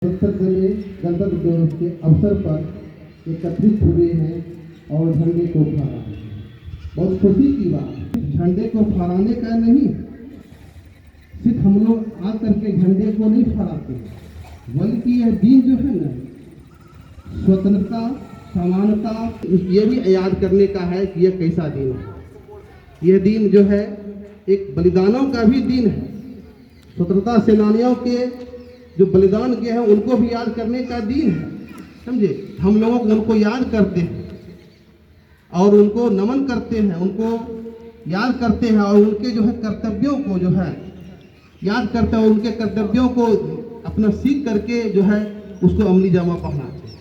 गणतंत्र में गणतंत्र दिवस के अवसर पर एकत्रित हुए हैं और झंडे को फहरा रहे हैं। बहुत खुशी की बात, झंडे को फहराने का नहीं, सिर्फ हम लोग आ करके झंडे को नहीं फहराते, बल्कि यह दिन जो है ना, स्वतंत्रता, समानता, ये भी याद करने का है कि यह कैसा दिन है। यह दिन जो है एक बलिदानों का भी दिन है। स्वतंत्रता सेनानियों के जो बलिदान किए हैं उनको भी याद करने का दिन है, समझे। हम लोगों को उनको याद करते हैं और उनको नमन करते हैं, उनको याद करते हैं और उनके जो है कर्तव्यों को जो है याद करते हैं और उनके कर्तव्यों को अपना सीख करके जो है उसको अमली जामा पहनाते हैं।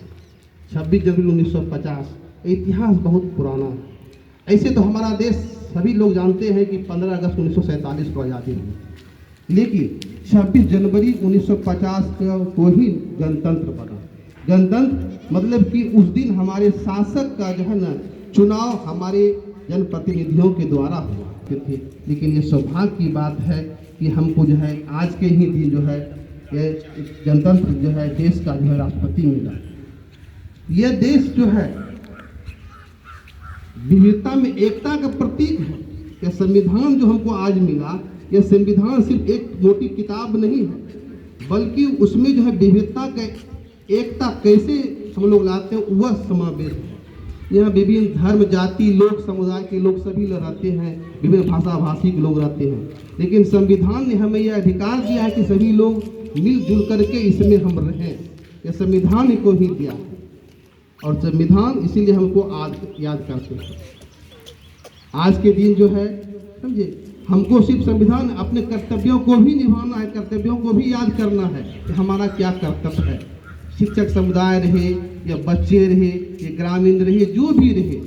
26 जनवरी 1950 इतिहास बहुत पुराना है। ऐसे तो हमारा देश सभी लोग जानते हैं कि 15 अगस्त 1947 को आज़ादी हुई, लेकिन 26 जनवरी 1950 को ही गणतंत्र बना। गणतंत्र मतलब कि उस दिन हमारे शासक का जो है ना चुनाव हमारे जनप्रतिनिधियों के द्वारा हुआ थे। लेकिन ये सौभाग्य की बात है कि हमको जो है आज के ही दिन जो है ये गणतंत्र जो है देश का जो है राष्ट्रपति मिला। यह देश जो है विविधता में एकता का प्रतीक है। यह संविधान जो हमको आज मिला, यह संविधान सिर्फ एक मोटी किताब नहीं है, बल्कि उसमें जो है विविधता का एकता कैसे हम लोग लाते हैं वह समावेश है। यहाँ विभिन्न धर्म, जाति, लोग, समुदाय के लोग सभी लोग रहते हैं, विभिन्न भाषा भाषी के लोग रहते हैं, लेकिन संविधान ने हमें यह अधिकार दिया है कि सभी लोग मिलजुल करके इसमें हम रहें। यह संविधान को ही दिया है और संविधान इसीलिए हमको आज याद करते हैं। आज के दिन जो है समझे, हमको सिर्फ संविधान अपने कर्तव्यों को भी निभाना है, कर्तव्यों को भी याद करना है कि हमारा क्या कर्तव्य है। शिक्षक समुदाय रहे या बच्चे रहे या ग्रामीण रहे, जो भी रहे,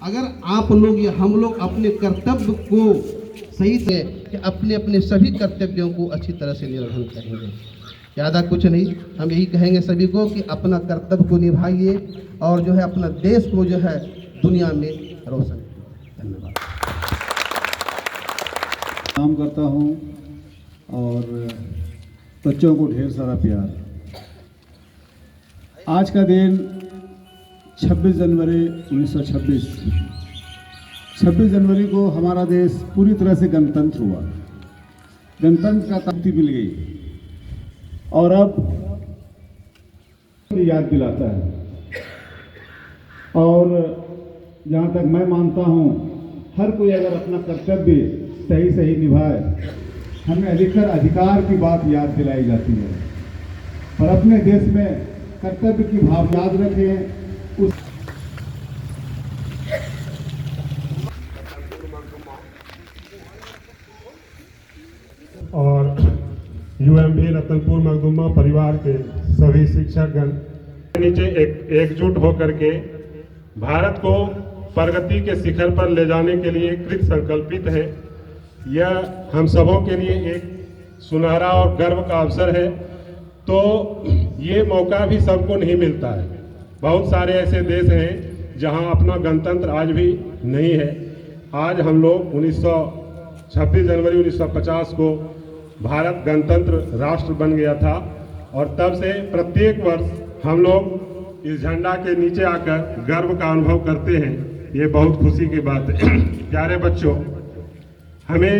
अगर आप लोग या हम लोग अपने कर्तव्य को सही से कि अपने अपने सभी कर्तव्यों को अच्छी तरह से निर्वहन करेंगे। ज़्यादा कुछ नहीं, हम यही कहेंगे सभी को कि अपना कर्तव्य को निभाइए और जो है अपना देश को जो है दुनिया में रोशन। धन्यवाद। काम करता हूँ और बच्चों को ढेर सारा प्यार। आज का दिन 26 जनवरी 1926, 26 जनवरी को हमारा देश पूरी तरह से गणतंत्र हुआ। गणतंत्र का तख्ती मिल गई और अब याद दिलाता है। और जहाँ तक मैं मानता हूँ, हर कोई अगर अपना कर्तव्य सही सही निभाए, हमें अधिकतर अधिकार की बात याद दिलाई जाती है। और अपने देश में कर्तव्य की भाव याद रखें। उस और यूएमबी रतनपुर मखदुमा परिवार के सभी शिक्षकगण नीचे एकजुट होकर के भारत को प्रगति के शिखर पर ले जाने के लिए कृत संकल्पित है। यह हम सबों के लिए एक सुनहरा और गर्व का अवसर है। तो ये मौका भी सबको नहीं मिलता है। बहुत सारे ऐसे देश हैं जहां अपना गणतंत्र आज भी नहीं है। आज हम लोग 26 जनवरी 1950 को भारत गणतंत्र राष्ट्र बन गया था और तब से प्रत्येक वर्ष हम लोग इस झंडा के नीचे आकर गर्व का अनुभव करते हैं। ये बहुत खुशी की बात है। प्यारे बच्चों, हमें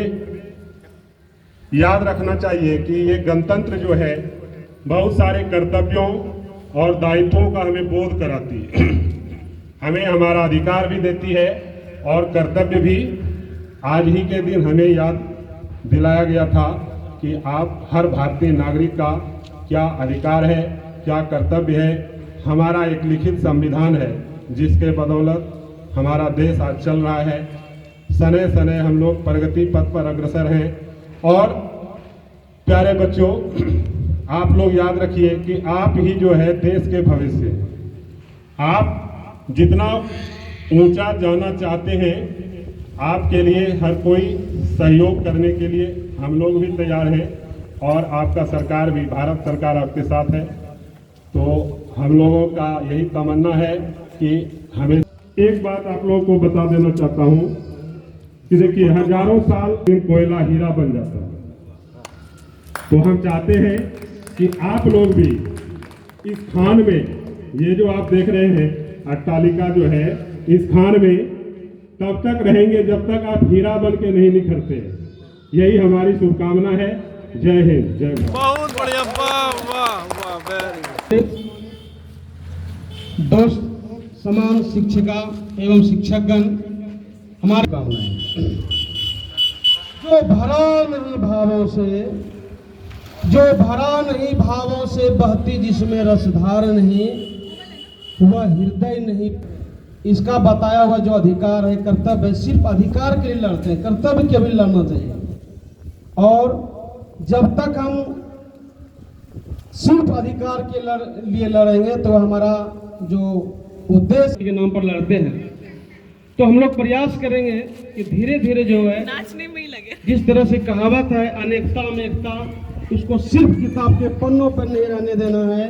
याद रखना चाहिए कि ये गणतंत्र जो है बहुत सारे कर्तव्यों और दायित्वों का हमें बोध कराती है। हमें हमारा अधिकार भी देती है और कर्तव्य भी। आज ही के दिन हमें याद दिलाया गया था कि आप हर भारतीय नागरिक का क्या अधिकार है, क्या कर्तव्य है। हमारा एक लिखित संविधान है जिसके बदौलत हमारा देश आज चल रहा है। सने सने हम लोग प्रगति पथ पर अग्रसर हैं। और प्यारे बच्चों, आप लोग याद रखिए कि आप ही जो है देश के भविष्य। आप जितना ऊंचा जाना चाहते हैं, आपके लिए हर कोई सहयोग करने के लिए हम लोग भी तैयार हैं और आपका सरकार भी, भारत सरकार आपके साथ है। तो हम लोगों का यही तमन्ना है कि हमें एक बात आप लोगों को बता देना चाहता हूं कि देखिए, हजारों साल कोयला हीरा बन जाता है। तो हम चाहते हैं कि आप लोग भी इस खान में, ये जो आप देख रहे हैं अट्टालिका जो है, इस खान में तब तक रहेंगे जब तक आप हीरा बन के नहीं निखरते। यही हमारी शुभकामना है। जय हिंद, जय भारत। बहुत बढ़िया, वाह वाह वाह, वेरी गुड। दोस्त, समान शिक्षिका एवं शिक्षकगण, हमारी कामनाएं जो भरा नहीं भावों से बहती जिसमें रसधार नहीं, वह हृदय नहीं। इसका बताया हुआ जो अधिकार है, कर्तव्य है, सिर्फ अधिकार के लिए लड़ते हैं, कर्तव्य के भी लड़ना चाहिए। और जब तक हम सिर्फ अधिकार के लिए लड़ेंगे तो हमारा जो उद्देश्य के नाम पर लड़ते हैं, तो हम लोग प्रयास करेंगे कि धीरे धीरे जो है नाचने में ही लगे। जिस तरह से कहावत है अनेकता में एकता, उसको सिर्फ किताब के पन्नों पर नहीं रहने देना है।